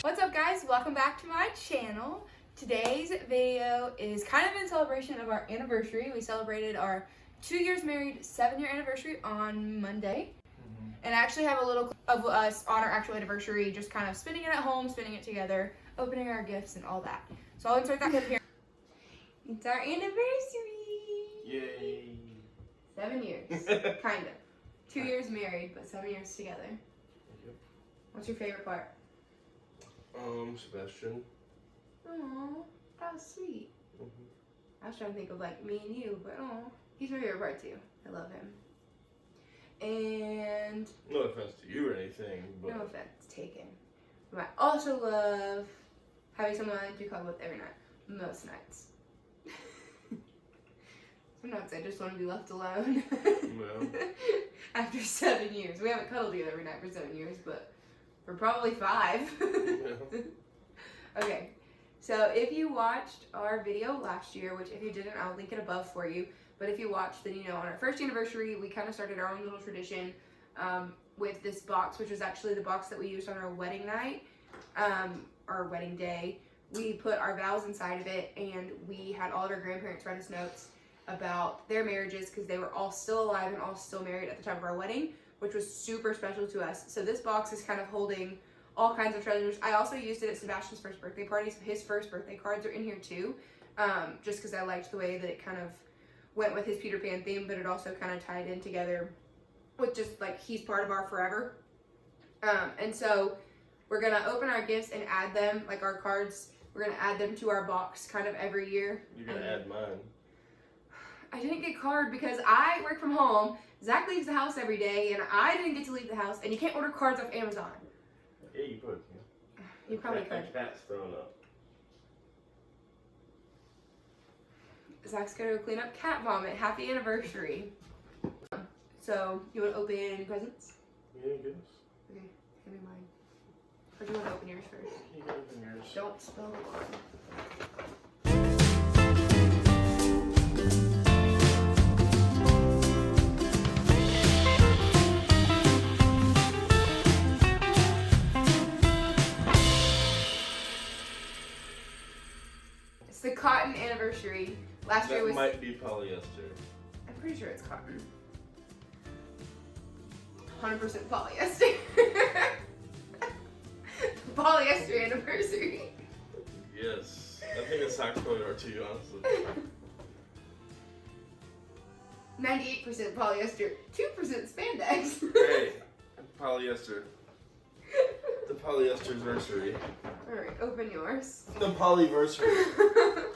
What's up, guys? Welcome back to my channel. Today's video is kind of in celebration of our anniversary. We celebrated our 2 years married, 7-year anniversary on Monday. And I actually have a little clip of us on our actual anniversary, just kind of spending it at home, spending it together, opening our gifts and all that. So I'll insert that clip here. It's our anniversary. Yay. 7 years, kind of. 2 years married, but 7 years together. Yep. What's your favorite part? Sebastian. Aww, that was sweet. I was trying to think of like me and you, but he's my favorite part too. I love him. And No offense to you or anything, but no offense taken. But I also love having someone to cuddle with every night. Most nights. Sometimes I just want to be left alone. Well. After 7 years. We haven't cuddled together every night for 7 years, but for probably 5. Yeah. Okay, so if you watched our video last year, which if you didn't, I'll link it above for you. But if you watched, then you know on our first anniversary, we kind of started our own little tradition with this box, which was actually the box that we used on our wedding night, our wedding day. We put our vows inside of it, and we had all of our grandparents write us notes about their marriages because they were all still alive and all still married at the time of our wedding, which was super special to us. So this box is kind of holding all kinds of treasures. I also used it at Sebastian's first birthday party, so his first birthday cards are in here too, just because I liked the way that it kind of went with his Peter Pan theme, but it also kind of tied in together with just like he's part of our forever. And so we're gonna open our gifts and add them, like our cards, we're gonna add them to our box kind of every year. You're gonna add mine. I didn't get card because I work from home. Zach leaves the house every day, and I didn't get to leave the house. And you can't order cards off Amazon. Yeah, you probably can. You probably could. The cat's throwing up. Zach's gonna go clean up cat vomit. Happy anniversary. So, you want to open any presents? Yeah, I guess. Okay, give me mine. Or do you want to open yours first? You can open yours. Don't spill the wine. The cotton anniversary. Last year was. That might be polyester. I'm pretty sure it's cotton. 100% polyester. Polyester anniversary. Yes. I think it's socks probably are too, honestly. 98% polyester, 2% spandex. Hey, polyester. The polyester-versary. Alright, open yours. The polyversary.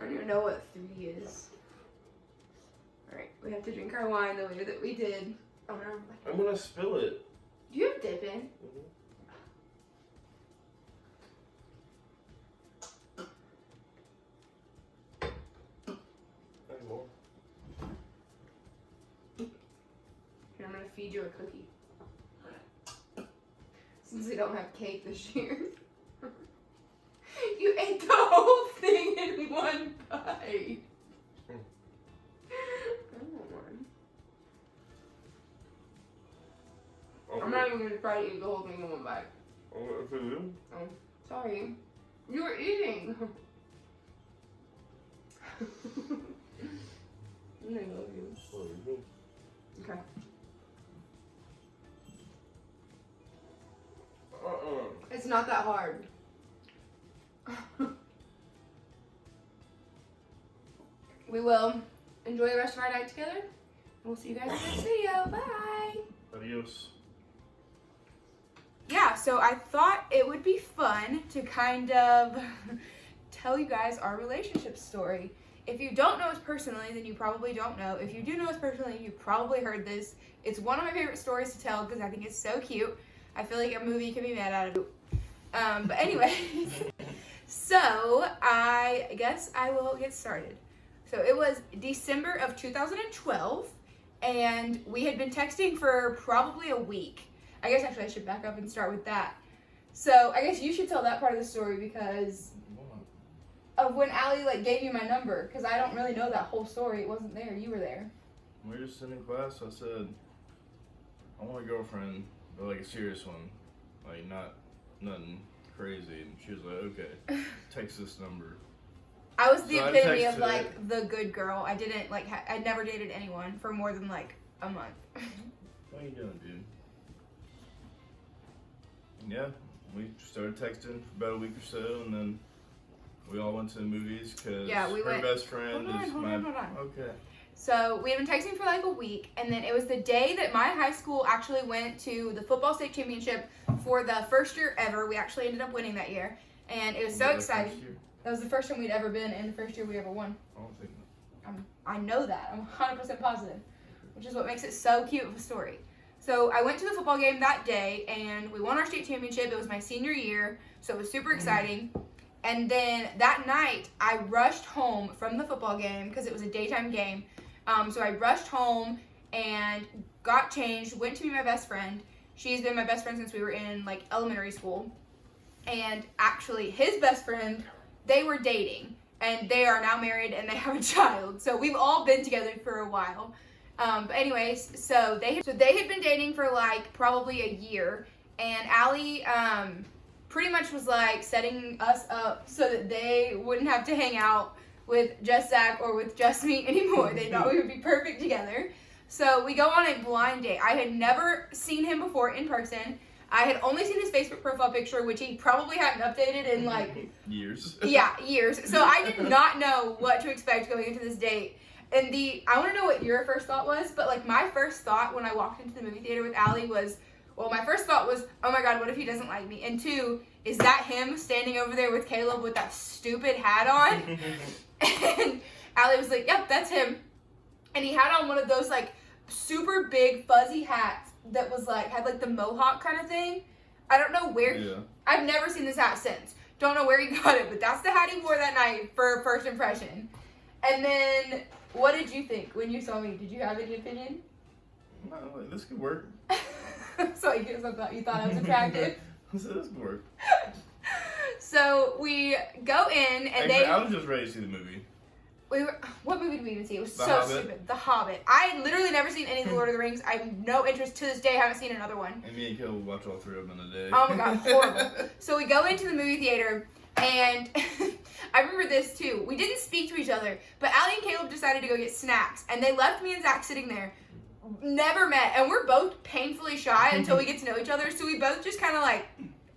I don't even know what 3 is. Alright, we have to drink our wine the way that we did. Oh no. I'm gonna spill it. Do you have dip in? More. Here, I'm gonna feed you a cookie. Since we don't have cake this year. You ate the whole thing in one bite. I want one. I'm not even gonna try to eat the whole thing in one bite. Food? Oh, sorry. You were eating. I love you. Okay. It's not that hard. We will enjoy the rest of our night together. We'll see you guys in the next video. Bye. Adios. Yeah, so I thought it would be fun to kind of tell you guys our relationship story. If you don't know us personally, then you probably don't know. If you do know us personally, you probably heard this. It's one of my favorite stories to tell because I think it's so cute. I feel like a movie could be made out of it. But anyways, so I guess I will get started. So it was December of 2012, and we had been texting for probably a week. I guess actually I should back up and start with that. So I guess you should tell that part of the story because of when Allie like gave you my number, because I don't really know that whole story. It wasn't there. You were there. We were just sitting in class. I said, I want a girlfriend, but like a serious one, like nothing crazy. And she was like, okay, text this number. I was the So I epitome of texted like it. the good girl. I didn't like. I never dated anyone for more than like a month. What are you doing, dude? Yeah, we started texting for about a week or so, and then we all went to the movies because we her went. best friend is Hold my. on. Okay. So we had been texting for like a week, and then it was the day that my high school actually went to the football state championship for the first year ever. We actually ended up winning that year, and it was so exciting. That was the first time we'd ever been, and the first year we ever won. I don't think. I know that. I'm 100% positive, which is what makes it so cute of a story. So I went to the football game that day, and we won our state championship. It was my senior year, so it was super exciting. And then that night, I rushed home from the football game because it was a daytime game. So I rushed home and got changed, went to meet my best friend. She's been my best friend since we were in like elementary school. And actually, his best friend, they were dating, and they are now married and they have a child. So we've all been together for a while. But anyways, so they had been dating for like probably a year, and Allie pretty much was like setting us up so that they wouldn't have to hang out with just Zach or with just me anymore. They thought we would be perfect together. So we go on a blind date. I had never seen him before in person. I had only seen his Facebook profile picture, which he probably hadn't updated in like years. Yeah, years. So I did not know what to expect going into this date. And I want to know what your first thought was, but like my first thought when I walked into the movie theater with Allie was, well, my first thought was, oh my God, what if he doesn't like me? And two, is that him standing over there with Caleb with that stupid hat on? And Allie was like, yep, that's him. And he had on one of those like super big fuzzy hats that was like, had like the mohawk kind of thing. I don't know where, I've never seen this hat since. Don't know where he got it, but that's the hat he wore that night for first impression. And then, what did you think when you saw me? Did you have any opinion? No, like, this could work. So I guess you thought I was attractive. So this could work. So we go in and Actually, I was just ready to see the movie. What movie did we even see? It was The so Hobbit. stupid. The Hobbit. I had literally never seen any of the Lord of the Rings. I have no interest to this day. I haven't seen another one. And me and Caleb watch all three of them in a day. Oh my God, horrible. So we go into the movie theater, and I remember this too. We didn't speak to each other, but Allie and Caleb decided to go get snacks, and they left me and Zach sitting there. Never met, and we're both painfully shy until we get to know each other, so we both just kind of like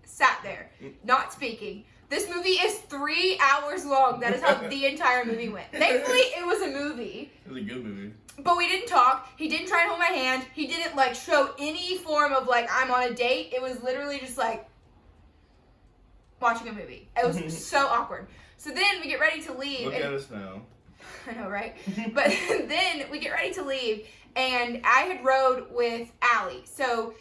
sat there, not speaking. This movie is 3 hours long. That is how the entire movie went. Thankfully, it was a movie. It was a good movie. But we didn't talk. He didn't try and hold my hand. He didn't like show any form of like I'm on a date. It was literally just like watching a movie. It was so awkward. So then we get ready to leave. Look at us now. I know, right? But then we get ready to leave, and I had rode with Allie. So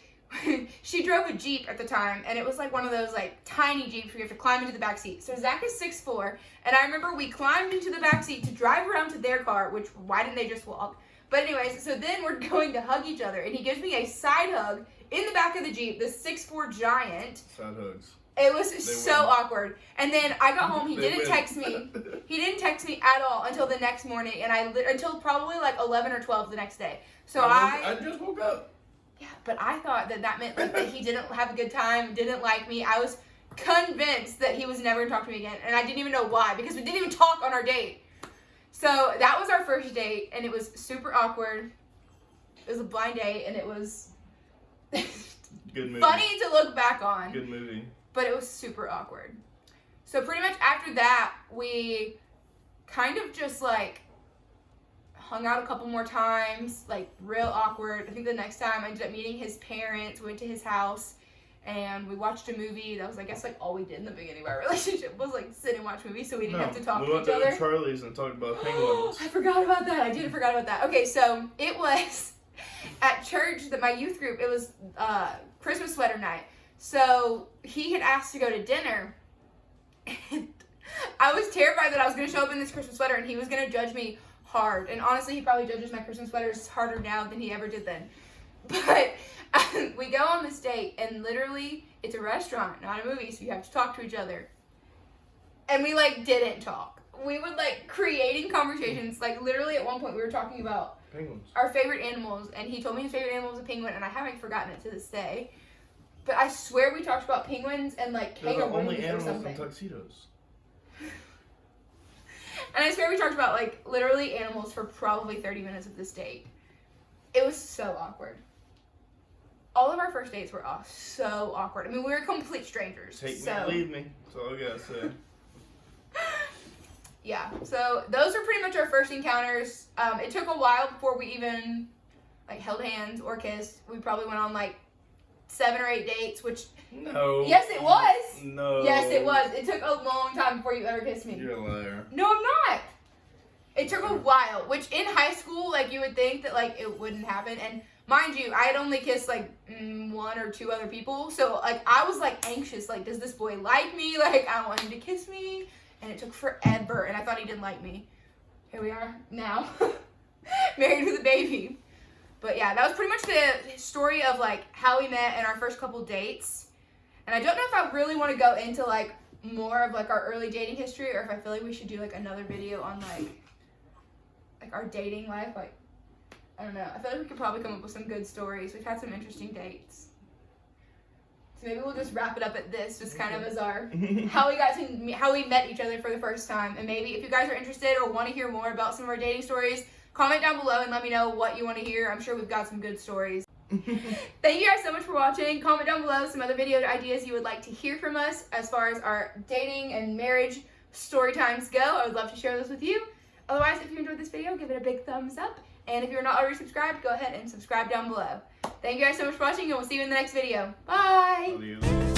she drove a Jeep at the time, and it was like one of those like tiny Jeeps where you have to climb into the back seat. So Zach is 6'4", and I remember we climbed into the back seat to drive around to their car, which why didn't they just walk? But anyways, so then we're going to hug each other, and he gives me a side hug in the back of the Jeep, this 6'4" giant. Side hugs. It was They so win. awkward. And then I got home. He They didn't win. text me. He didn't text me at all until the next morning, and until probably like 11 or 12 the next day. So I just woke up. Yeah, but I thought that meant like that he didn't have a good time, didn't like me. I was convinced that he was never gonna talk to me again, and I didn't even know why because we didn't even talk on our date. So that was our our first date, and it was super awkward. It was a blind date, and it was Good movie. funny to look back on. Good movie. But it was super awkward. So pretty much after that, we kind of just like hung out a couple more times, like real awkward. I think the next time I ended up meeting his parents, we went to his house, and we watched a movie. That was, I guess, like all we did in the beginning of our relationship was like sit and watch movies, so we didn't have to talk to each other. We went to Charlie's and talked about penguins. I forgot about that. I did forgot about that. Okay, so it was at church that my youth group, it was Christmas sweater night. So he had asked to go to dinner, and I was terrified that I was going to show up in this Christmas sweater and he was going to judge me hard. And honestly, he probably judges my Christmas sweaters harder now than he ever did then. But we go on this date, and literally, it's a restaurant, not a movie, so you have to talk to each other. And we, like, didn't talk. We would, like, creating conversations. Like, literally, at one point, we were talking about Penguins. our favorite animals, and he told me his favorite animal was a penguin, and I haven't forgotten it to this day. But I swear we talked about penguins and, like, They're the kangaroos only or animals something. in tuxedos. And I swear we talked about, like, literally animals for probably 30 minutes of this date. It was so awkward. All of our first dates were so awkward. I mean, we were complete strangers. Take me or leave me. That's all I gotta say. Yeah, so those are pretty much our first encounters. It took a while before we even, like, held hands or kissed. We probably went on, like, 7 or 8 dates, which... No. Yes, it was. No. Yes, it was. It took a long time before you ever kissed me. You're a liar. No, I'm not. It took a while, which in high school, like, you would think that, like, it wouldn't happen. And mind you, I had only kissed, like, 1 or 2 other people. So, like, I was, like, anxious. Like, does this boy like me? Like, I want him to kiss me. And it took forever. And I thought he didn't like me. Here we are now. Married with a baby. But, yeah, that was pretty much the story of, like, how we met and our first couple dates. And I don't know if I really want to go into, like, more of, like, our early dating history, or if I feel like we should do, like, another video on, like our dating life. Like, I don't know. I feel like we could probably come up with some good stories. We've had some interesting dates. So maybe we'll just wrap it up at this, just kind of as our, how we met each other for the first time. And maybe if you guys are interested or want to hear more about some of our dating stories, comment down below and let me know what you want to hear. I'm sure we've got some good stories. Thank you guys so much for watching. Comment down below some other video ideas you would like to hear from us as far as our dating and marriage story times go. I would love to share those with you. Otherwise, if you enjoyed this video, give it a big thumbs up. And if you're not already subscribed, go ahead and subscribe down below. Thank you guys so much for watching, and we'll see you in the next video. Bye! Adios.